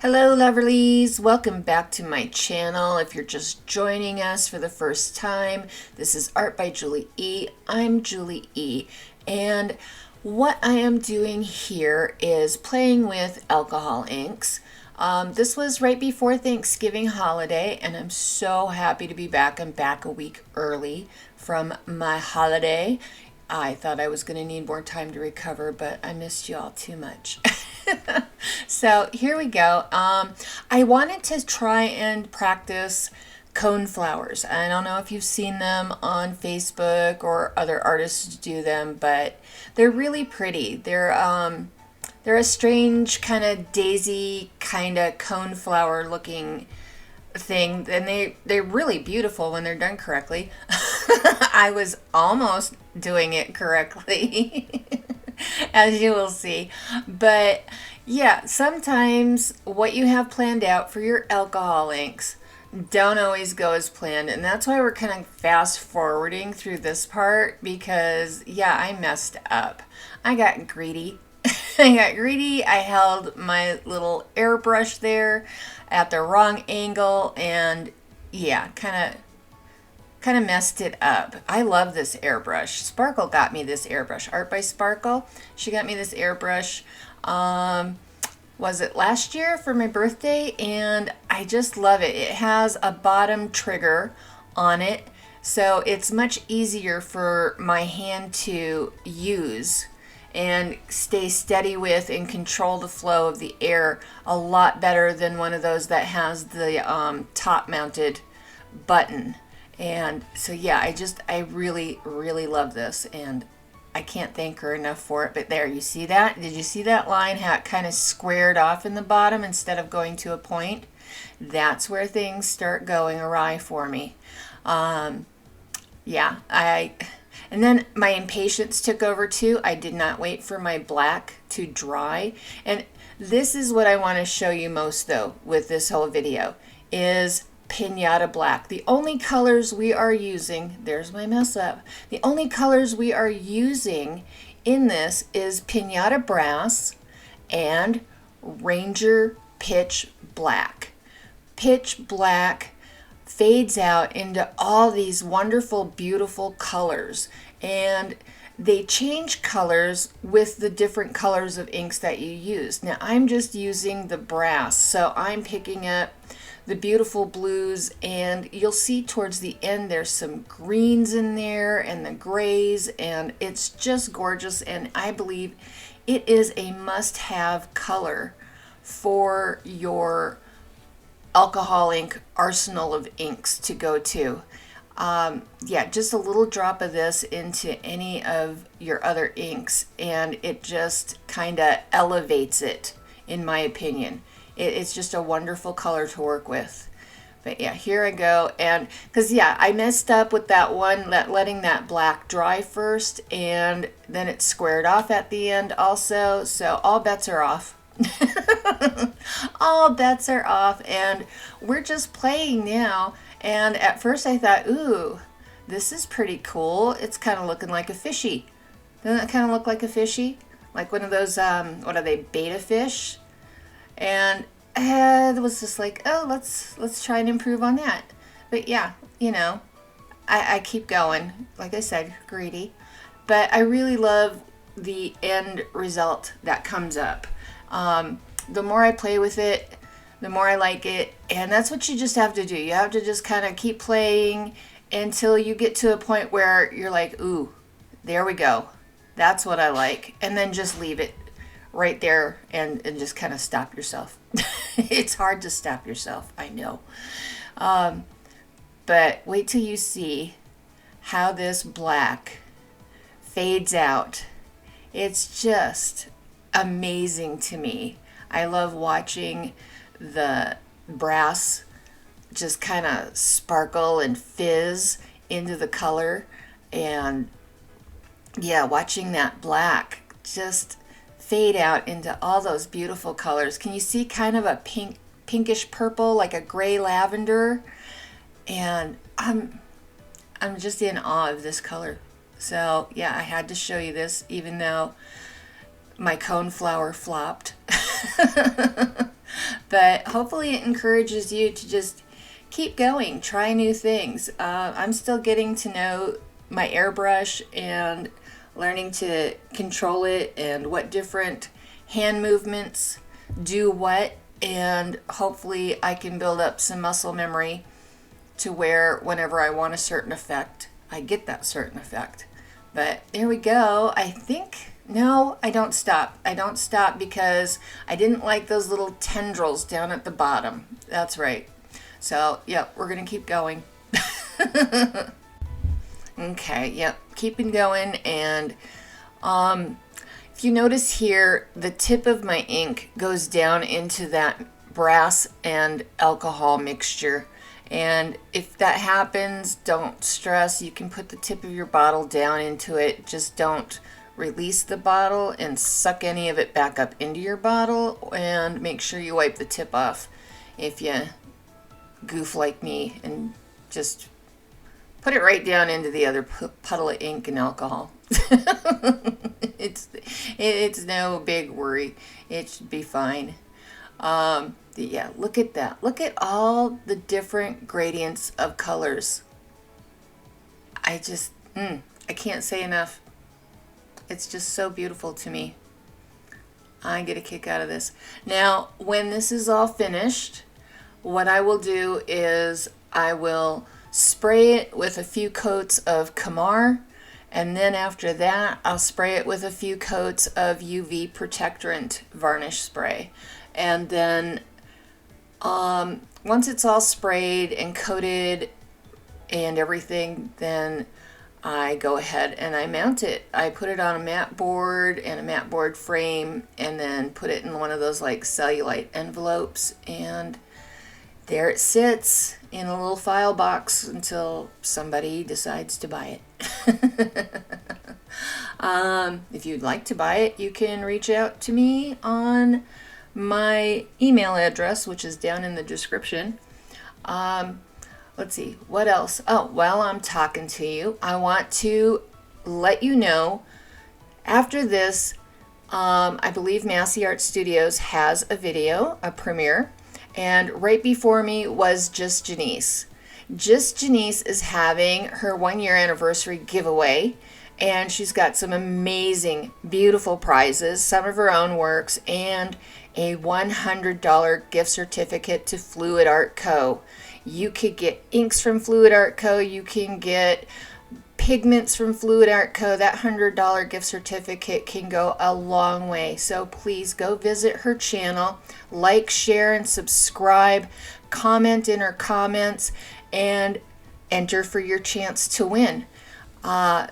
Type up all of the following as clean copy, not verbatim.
Hello lovelies, welcome back to my channel. If you're just joining us for the first time, this is Art by Julie E. I'm Julie E. And what I am doing here is playing with alcohol inks. This was right before Thanksgiving holiday and I'm so happy to be back. I'm back a week early from my holiday. I thought I was going to need more time to recover, but I missed you all too much. So here we go. I wanted to try and practice cone flowers. I don't know if you've seen them on Facebook or other artists do them, but they're really pretty. They're a strange kind of daisy kind of cone flower looking thing, and they're really beautiful when they're done correctly. I was almost doing it correctly. As you will see. But yeah, sometimes what you have planned out for your alcohol inks don't always go as planned, and that's why we're kind of fast forwarding through this part, because yeah, I messed up. I got greedy. I held my little airbrush there at the wrong angle, and yeah, kind of messed it up. I love this airbrush. Sparkle got me this airbrush. Art by Sparkle. She got me this airbrush. Was it last year for my birthday? And I just love it. It has a bottom trigger on it, so it's much easier for my hand to use and stay steady with and control the flow of the air a lot better than one of those that has the top mounted button. And so yeah, I really love this, and I can't thank her enough for it. But there, you see that? Did you see that line, how it kind of squared off in the bottom instead of going to a point? That's where things start going awry for me. Yeah, and then my impatience took over too. I did not wait for my black to dry. And this is what I want to show you most though with this whole video is Pinata black. The only colors we are using, there's my mess up. The only colors we are using in this is Pinata brass and Ranger pitch black. Pitch black fades out into all these wonderful, beautiful colors, and they change colors with the different colors of inks that you use. Now I'm just using the brass, so I'm picking up the beautiful blues, and you'll see towards the end there's some greens in there and the grays, and it's just gorgeous, and I believe it is a must-have color for your alcohol ink arsenal of inks to go to. Yeah, just a little drop of this into any of your other inks and it just kind of elevates it, in my opinion. It's just a wonderful color to work with. But yeah, here I go. And because yeah, I messed up with that one, letting that black dry first, and then it squared off at the end also. So all bets are off. All bets are off, and we're just playing now. And at first I thought, ooh, this is pretty cool. It's kind of looking like a fishy. Doesn't it kind of look like a fishy? Like one of those, what are they, beta fish? And it was just like, oh, let's try and improve on that. But yeah, you know, I keep going. Like I said, greedy. But I really love the end result that comes up. The more I play with it, the more I like it. And that's what you just have to do. You have to just kind of keep playing until you get to a point where you're like, ooh, there we go. That's what I like. And then just leave it right there and just kind of stop yourself. It's hard to stop yourself, I know. But wait till you see how this black fades out. It's just amazing to me. I love watching the brass just kind of sparkle and fizz into the color, and yeah, watching that black just fade out into all those beautiful colors. Can you see kind of a pinkish purple, like a gray lavender? And I'm just in awe of this color. So yeah, I had to show you this, even though my cone flower flopped. But hopefully it encourages you to just keep going, try new things. I'm still getting to know my airbrush and learning to control it and what different hand movements do what, and hopefully I can build up some muscle memory to where whenever I want a certain effect, I get that certain effect. But there we go. I think, no, I don't stop. I don't stop because I didn't like those little tendrils down at the bottom. That's right. So, yeah, we're going to keep going. Okay, yep, keeping going. And if you notice here, the tip of my ink goes down into that brass and alcohol mixture. And if that happens, don't stress. You can put the tip of your bottle down into it. Just don't release the bottle and suck any of it back up into your bottle. And make sure you wipe the tip off if you goof like me and just put it right down into the other puddle of ink and alcohol. It's no big worry. It should be fine. Yeah, look at that. Look at all the different gradients of colors. I just, I can't say enough. It's just so beautiful to me. I get a kick out of this. Now, when this is all finished, what I will do is I will spray it with a few coats of Camar, and then after that, I'll spray it with a few coats of UV protectorant varnish spray. And then once it's all sprayed and coated and everything, then I go ahead and I mount it. I put it on a mat board and a mat board frame, and then put it in one of those like cellulite envelopes, and there it sits in a little file box until somebody decides to buy it. If you'd like to buy it, you can reach out to me on my email address, which is down in the description. Let's see, what else? Oh, while I'm talking to you, I want to let you know, after this, I believe Massey Art Studios has a video, a premiere, and right before me was Just Janice. Just Janice is having her 1-year anniversary giveaway, and she's got some amazing, beautiful prizes, some of her own works, and a $100 gift certificate to Fluid Art Co. You could get inks from Fluid Art Co. You can get pigments from Fluid Art Co. That $100 gift certificate can go a long way. So please go visit her channel, like, share, and subscribe, comment in her comments, and enter for your chance to win. What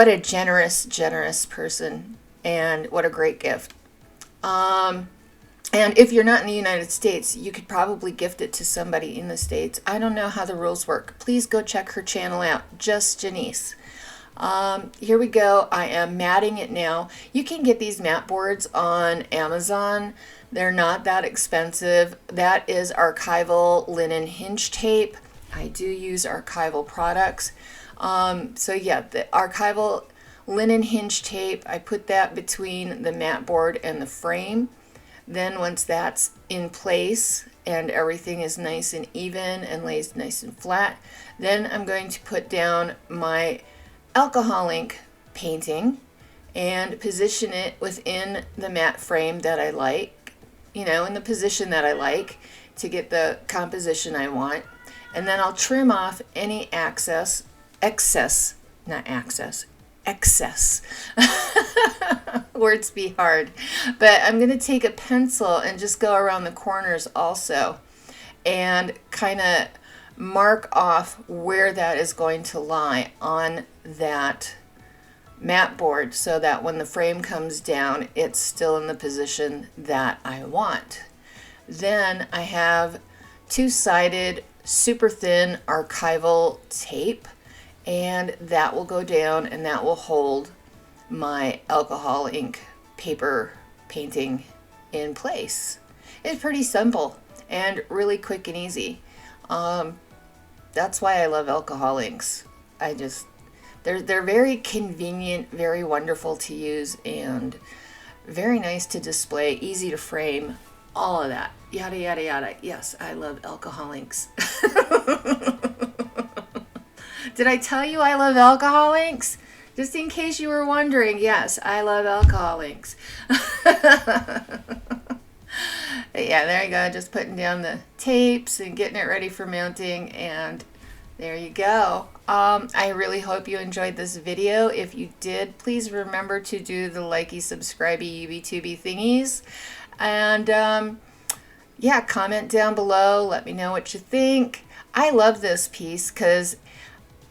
a generous person, and what a great gift. And if you're not in the United States, you could probably gift it to somebody in the States. I don't know how the rules work. Please go check her channel out, Just Janice. Here we go. I am matting it now. You can get these mat boards on Amazon. They're not that expensive. That is archival linen hinge tape. I do use archival products. So yeah, the archival linen hinge tape, I put that between the mat board and the frame. Then once that's in place and everything is nice and even and lays nice and flat, then I'm going to put down my alcohol ink painting and position it within the matte frame that I like, in the position that I like to get the composition I want. And then I'll trim off any excess. Words be hard. But I'm going to take a pencil and just go around the corners also and kind of mark off where that is going to lie on that mat board so that when the frame comes down, it's still in the position that I want. Then I have two-sided super thin archival tape, and that will go down and that will hold my alcohol ink paper painting in place. It's pretty simple and really quick and easy. That's why I love alcohol inks. They're very convenient, very wonderful to use, and very nice to display, easy to frame, all of that. Yada, yada, yada. Yes, I love alcohol inks. Did I tell you I love alcohol inks? Just in case you were wondering, yes, I love alcohol inks. Yeah, there you go. Just putting down the tapes and getting it ready for mounting, and there you go. I really hope you enjoyed this video. If you did, please remember to do the likey, subscribey, YouTube thingies. And yeah, comment down below. Let me know what you think. I love this piece because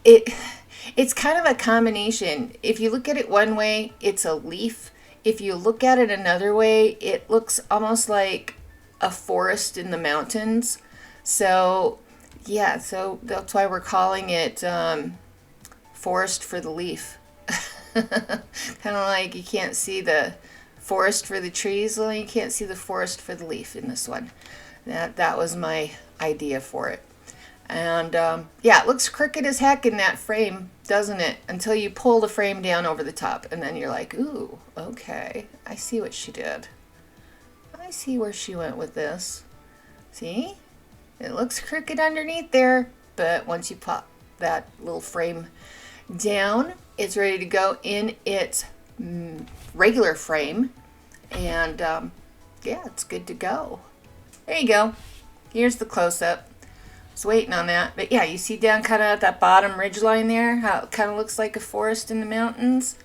it's kind of a combination. If you look at it one way, it's a leaf. If you look at it another way, it looks almost like a forest in the mountains. So yeah, so that's why we're calling it forest for the leaf. Kind of like you can't see the forest for the trees. Well, you can't see the forest for the leaf in this one. That was my idea for it. And yeah, it looks crooked as heck in that frame, doesn't it? Until you pull the frame down over the top, and then you're like, ooh, okay, I see what she did. I see where she went with this. See? It looks crooked underneath there, but once you pop that little frame down, it's ready to go in its regular frame. And yeah, it's good to go. There you go. Here's the close-up. I was waiting on that. But yeah, you see down kind of at that bottom ridge line there, how it kind of looks like a forest in the mountains?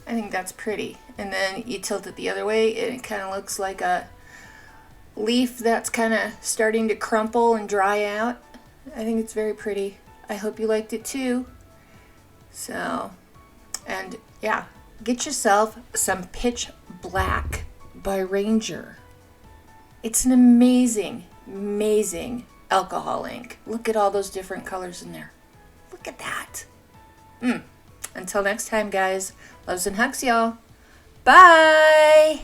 I think that's pretty. And then you tilt it the other way, and it kind of looks like a leaf that's kind of starting to crumple and dry out. I think it's very pretty. I hope you liked it too. So, and yeah, get yourself some Pitch Black by Ranger. It's an amazing, amazing alcohol ink. Look at all those different colors in there. Look at that. Until next time, guys. Loves and Hugz, y'all. Bye.